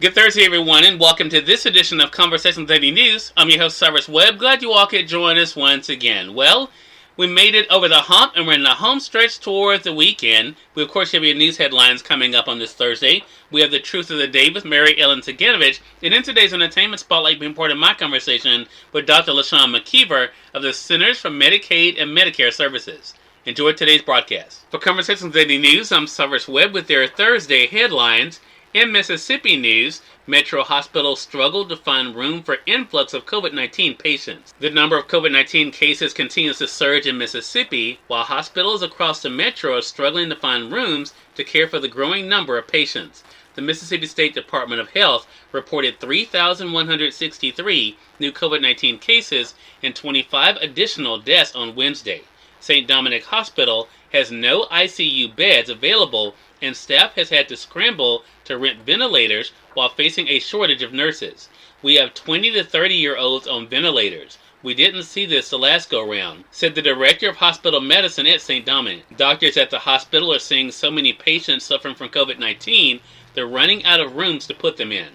Good Thursday, everyone, and welcome to this edition of Conversations Daily News. I'm your host, Cyrus Webb. Glad you all could join us once again. Well, we made it over the hump, and we're in the home stretch towards the weekend. We, of course, have your news headlines coming up on this Thursday. We have the Truth of the Day with Mary Ellen Ciganovich, and in today's Entertainment Spotlight, being part of my conversation with Dr. LaShawn McIver of the Centers for Medicaid and Medicare Services. Enjoy today's broadcast. For Conversations Daily News, I'm Cyrus Webb with their Thursday headlines. In Mississippi news, Metro hospitals struggle to find room for influx of COVID-19 patients. The number of COVID-19 cases continues to surge in Mississippi, while hospitals across the metro are struggling to find rooms to care for the growing number of patients. The Mississippi State Department of Health reported 3,163 new COVID-19 cases and 25 additional deaths on Wednesday. St. Dominic Hospital has no ICU beds available, and staff has had to scramble to rent ventilators while facing a shortage of nurses. We have 20 to 30-year-olds on ventilators. We didn't see this the last go-round, said the director of hospital medicine at St. Dominic. Doctors at the hospital are seeing so many patients suffering from COVID-19, they're running out of rooms to put them in.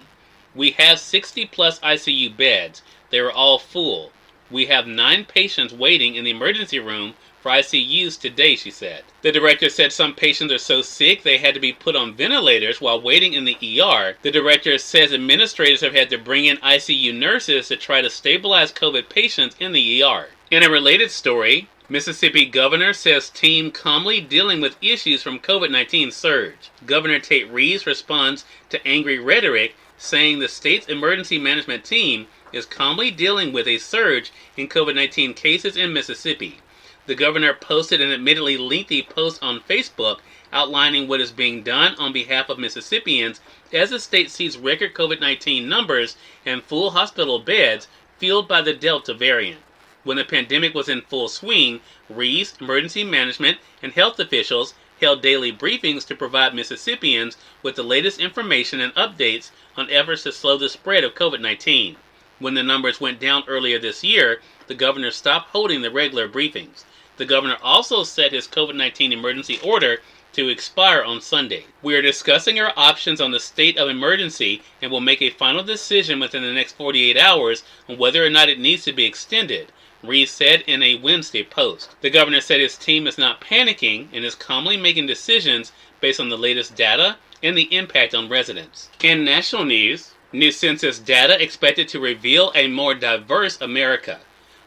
We have 60-plus ICU beds. They are all full. We have 9 patients waiting in the emergency room for ICUs today, she said. The director said some patients are so sick they had to be put on ventilators while waiting in the ER. The director says administrators have had to bring in ICU nurses to try to stabilize COVID patients in the ER. In a related story, Mississippi governor says team calmly dealing with issues from COVID-19 surge. Governor Tate Reeves responds to angry rhetoric, saying the state's emergency management team is calmly dealing with a surge in COVID-19 cases in Mississippi. The governor posted an admittedly lengthy post on Facebook outlining what is being done on behalf of Mississippians as the state sees record COVID-19 numbers and full hospital beds fueled by the Delta variant. When the pandemic was in full swing, Reeves, emergency management, and health officials held daily briefings to provide Mississippians with the latest information and updates on efforts to slow the spread of COVID-19. When the numbers went down earlier this year, the governor stopped holding the regular briefings. The governor also set his COVID-19 emergency order to expire on Sunday. We are discussing our options on the state of emergency and will make a final decision within the next 48 hours on whether or not it needs to be extended, Reeves said in a Wednesday post. The governor said his team is not panicking and is calmly making decisions based on the latest data and the impact on residents. In national news, new census data expected to reveal a more diverse America.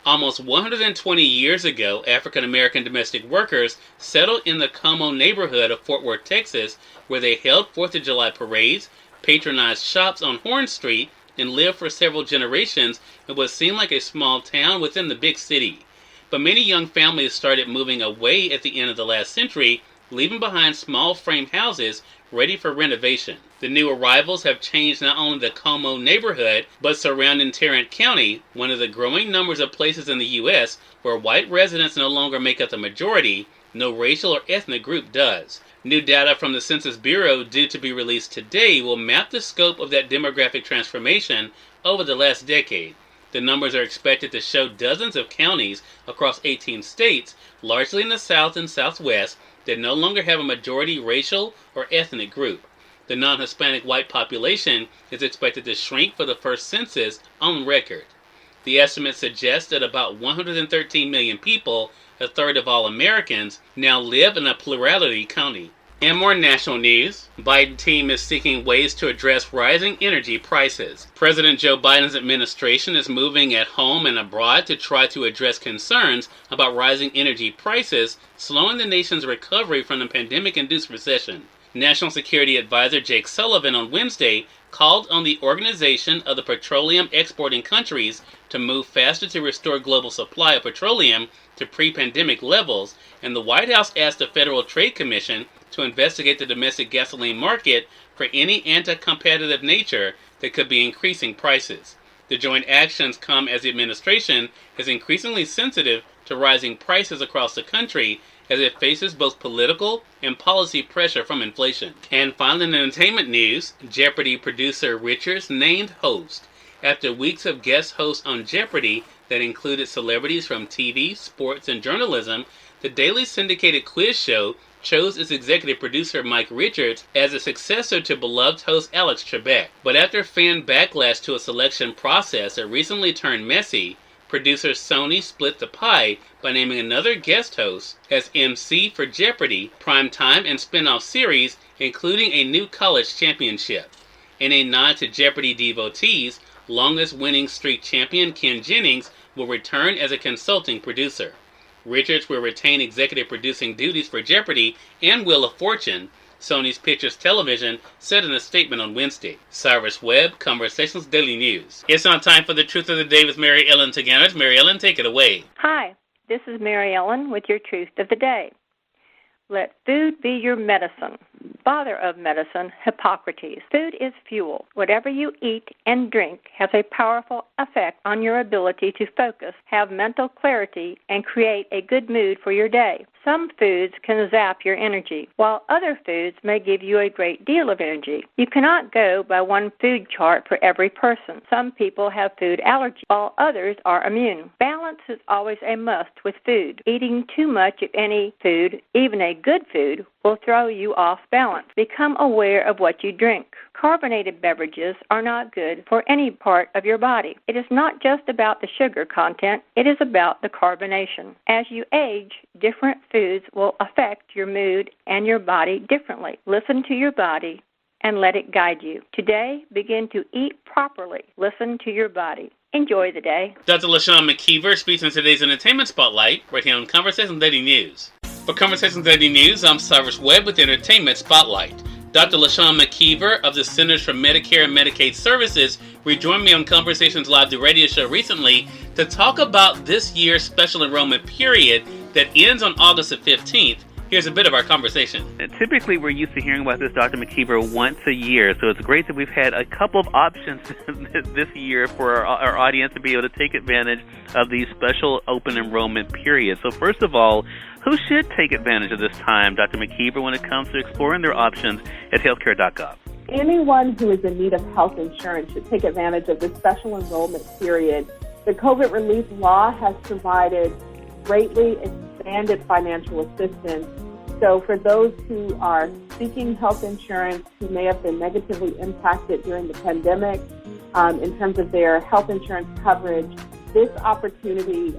Almost 120 years ago, African-American domestic workers settled in the Como neighborhood of Fort Worth, Texas, where they held 4th of July parades, patronized shops on Horn Street, and lived for several generations in what seemed like a small town within the big city. But many young families started moving away at the end of the last century, leaving behind small frame houses ready for renovation. The new arrivals have changed not only the Como neighborhood, but surrounding Tarrant County, one of the growing numbers of places in the U.S. where white residents no longer make up the majority, no racial or ethnic group does. New data from the Census Bureau due to be released today will map the scope of that demographic transformation over the last decade. The numbers are expected to show dozens of counties across 18 states, largely in the South and Southwest, that no longer have a majority racial or ethnic group. The non-Hispanic white population is expected to shrink for the first census on record. The estimate suggests that about 113 million people, a third of all Americans, now live in a plurality county. In more national news, Biden team is seeking ways to address rising energy prices. President Joe Biden's administration is moving at home and abroad to try to address concerns about rising energy prices, slowing the nation's recovery from the pandemic-induced recession. National Security Advisor Jake Sullivan on Wednesday called on the Organization of the Petroleum Exporting Countries to move faster to restore global supply of petroleum to pre-pandemic levels, and the White House asked the Federal Trade Commission to investigate the domestic gasoline market for any anti-competitive nature that could be increasing prices. The joint actions come as the administration is increasingly sensitive to rising prices across the country as it faces both political and policy pressure from inflation. And finally, in entertainment news, Jeopardy producer Richards named host. After weeks of guest hosts on Jeopardy that included celebrities from TV, sports, and journalism, the daily syndicated quiz show chose its executive producer Mike Richards as a successor to beloved host Alex Trebek. But after fan backlash to a selection process that recently turned messy, producer Sony split the pie by naming another guest host as MC for Jeopardy! Primetime and spin-off series, including a new college championship. In a nod to Jeopardy! Devotees, longest winning streak champion Ken Jennings will return as a consulting producer. Richards will retain executive producing duties for Jeopardy! And Wheel of Fortune, Sony's Pictures Television said in a statement on Wednesday. Cyrus Webb, Conversations Daily News. It's now time for the Truth of the Day with Mary Ellen Ciganovich. Mary Ellen, take it away. Hi, this is Mary Ellen with your Truth of the Day. Let food be your medicine. Father of medicine, Hippocrates. Food is fuel. Whatever you eat and drink has a powerful effect on your ability to focus, have mental clarity, and create a good mood for your day. Some foods can zap your energy, while other foods may give you a great deal of energy. You cannot go by one food chart for every person. Some people have food allergies, while others are immune. Balance is always a must with food. Eating too much of any food, even a good food, will throw you off balance. Become aware of what you drink. Carbonated beverages are not good for any part of your body. It is not just about the sugar content, it is about the carbonation. As you age, different foods will affect your mood and your body differently. Listen to your body and let it guide you. Today, begin to eat properly. Listen to your body. Enjoy the day. Dr. LaShawn McIver speaks in today's Entertainment Spotlight, right here on Conversations Daily News. For Conversations Daily News, I'm Cyrus Webb with Entertainment Spotlight. Dr. LaShawn McIver of the Centers for Medicare and Medicaid Services rejoined me on Conversations Live, the radio show recently, to talk about this year's special enrollment period that ends on August the 15th. Here's a bit of our conversation. Typically, we're used to hearing about this, Dr. McIver, once a year, so it's great that we've had a couple of options this year for our audience to be able to take advantage of these special open enrollment periods. So first of all, who should take advantage of this time, Dr. McIver, when it comes to exploring their options at healthcare.gov? Anyone who is in need of health insurance should take advantage of this special enrollment period. The COVID relief law has provided greatly expanded financial assistance. So for those who are seeking health insurance who may have been negatively impacted during the pandemic in terms of their health insurance coverage, this opportunity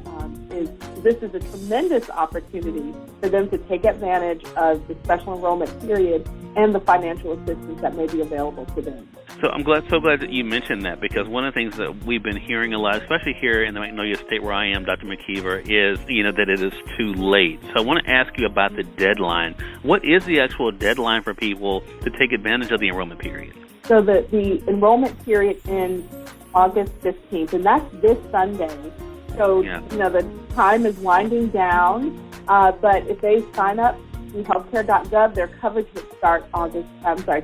is a tremendous opportunity for them to take advantage of the special enrollment period and the financial assistance that may be available to them. So I'm so glad that you mentioned that, because one of the things that we've been hearing a lot, especially here in the Magnolia State where I am, Dr. McIver, is that it is too late. So I want to ask you about the deadline. What is the actual deadline for people to take advantage of the enrollment period? So the enrollment period ends August 15th, and that's this Sunday. So, the time is winding down, but if they sign up through healthcare.gov, their coverage would start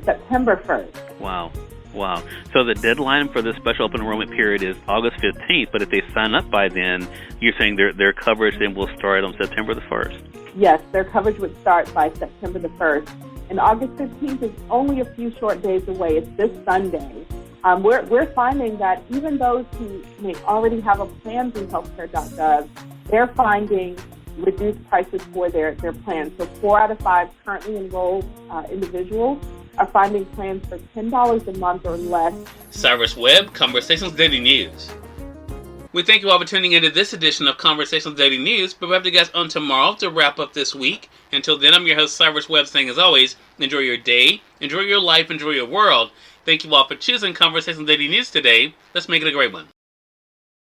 September 1st. Wow. So the deadline for this special open enrollment period is August 15th, but if they sign up by then, you're saying their coverage then will start on September the 1st? Yes, their coverage would start by September the 1st. And August 15th is only a few short days away. It's this Sunday. We're finding that even those who may already have a plan through healthcare.gov, they're finding reduced prices for their plans. So 4 out of 5 currently enrolled individuals are finding plans for $10 a month or less. Cyrus Webb, Conversations Daily News. We thank you all for tuning into this edition of Conversations Daily News, but we'll have you guys on tomorrow to wrap up this week. Until then, I'm your host, Cyrus Webb, saying as always, enjoy your day, enjoy your life, enjoy your world. Thank you all for choosing Conversations Daily News today. Let's make it a great one.